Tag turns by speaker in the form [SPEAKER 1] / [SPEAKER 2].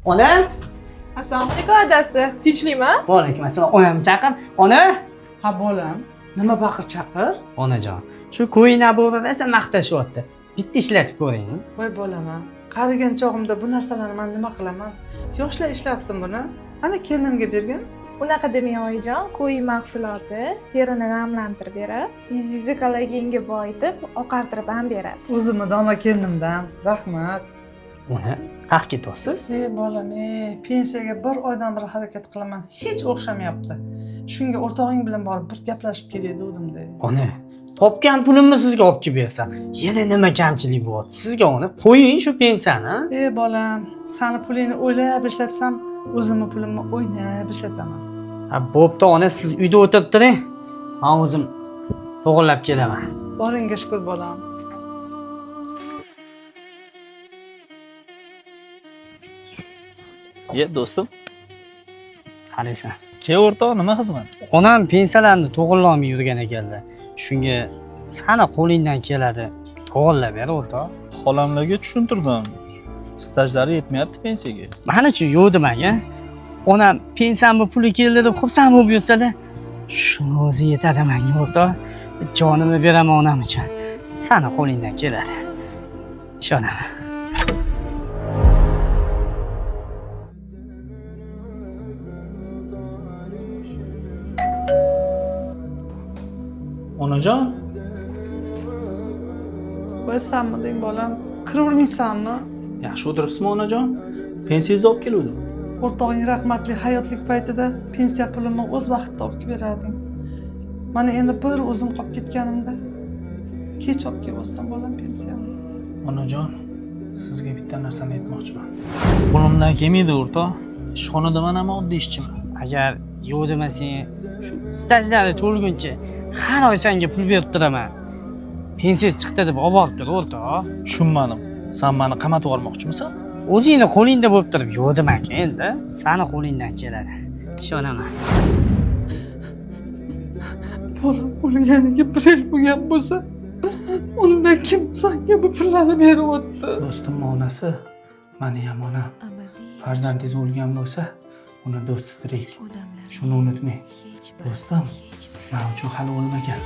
[SPEAKER 1] Ona?
[SPEAKER 2] Assalomu alaykum adasi. Tinchlikmi?
[SPEAKER 1] Va alaykum assalom. Onam chaqir. Ona?
[SPEAKER 3] Ha bolam, nima baqir chaqir?
[SPEAKER 1] Onajon, shu ko'yna bo'ldi sen maqtashyapti. Bitta ishlatib ko'ring.
[SPEAKER 3] Voy bolama, qarigan chog'imda bu narsalarni men nima qilaman? Yoshlar ishlatsin buni. Ana kelinimga bergin.
[SPEAKER 2] Unaqa demang oyijon, qo'y mahsuloti terini namlantirib berib, yuzingizni kollagenga boyitib, oqartirib ham beradi.
[SPEAKER 3] O'zimni dona kelinimdan rahmat.
[SPEAKER 1] Ona, qaq ketyapsiz?
[SPEAKER 3] Bolam, pensiyaga bir oydan bir harakat qilaman. Hech o'xshamayapti. Shunga o'rtog'ing bilan borib bir gaplashib kelay devdim-da.
[SPEAKER 1] Ona, topgan pulimni sizga olib kelib bersam, yana nima kamchilik bo'lyapti? Sizga ona qo'ying shu pensiyani.
[SPEAKER 3] Bolam, seni pulingni o'ylab ishlatsam, o'zimni pulimni o'ynab ishlataman.
[SPEAKER 1] Ha, bo'pti ona, siz uyda o'tirib turing. Men o'zim to'g'irlab kelaman.
[SPEAKER 3] Boringga shukr bolam.
[SPEAKER 4] Ye do'stim,
[SPEAKER 1] Qaraysan.
[SPEAKER 4] ke o'rtoq, nima xizmat?
[SPEAKER 1] Onam pensiyalarni to'g'irlolmay yurgan ekanlar. Shunga sani qo'lingdan keladi. To'g'irlab ber o'rtoq.
[SPEAKER 4] Xolamlarga tushuntirdim. Stajlari yetmayapti pensiyaga.
[SPEAKER 1] Manachi yo'q demang-a. Onam pensiyamni puli keldi deb xursand bo'lib yursa-da, shuni o'zi yetadi menga o'rtoq. Jonimni beraman onam uchun. Sani qo'lingdan keladi. Ishonaman.
[SPEAKER 4] Onajon,
[SPEAKER 3] Voy sanmi deng bolam, kiravermaysanmi?
[SPEAKER 4] yaxshi o'tiribsizmi onajon? Pensiyangizni olib keluvdim.
[SPEAKER 3] O'rtog'ing rahmatli hayotlik paytida pensiya pulimni o'z vaqtida olib kelib berarding. Mana endi bir o'zim qolib ketganimda kech olib kelyapsan bolam pensiyamni.
[SPEAKER 4] Onajon, sizga bitta narsani aytmoqchiman. Qo'limdan kelmaydi o'rtoq. Ishxonada men ham oddiy ishchiman.
[SPEAKER 1] Agar yo'q demasang, shu stajlari to'lguncha har oy senga pul berib turaman. Pensiyasi chiqdi deb olib borib tur o'rtoq.
[SPEAKER 4] Tushunmadim. Sen meni qamatib yubormoqchimisan?
[SPEAKER 1] O'zingni qo'lingda bo'lib turib yo'q demang endi. Sani qo'lingdan keladi. Ishonaman.
[SPEAKER 3] Bolam o'lganiga 1 yil bo'lgan bo'lsa, undan kim senga bu pullarni beryapti?
[SPEAKER 4] Do'stimning onasi, meni ham onam. Farzandingiz o'lgan bo'lsa, uni do'sti tirik. Shuni unutmang. Do'stim, men uchun hali o'lmagan.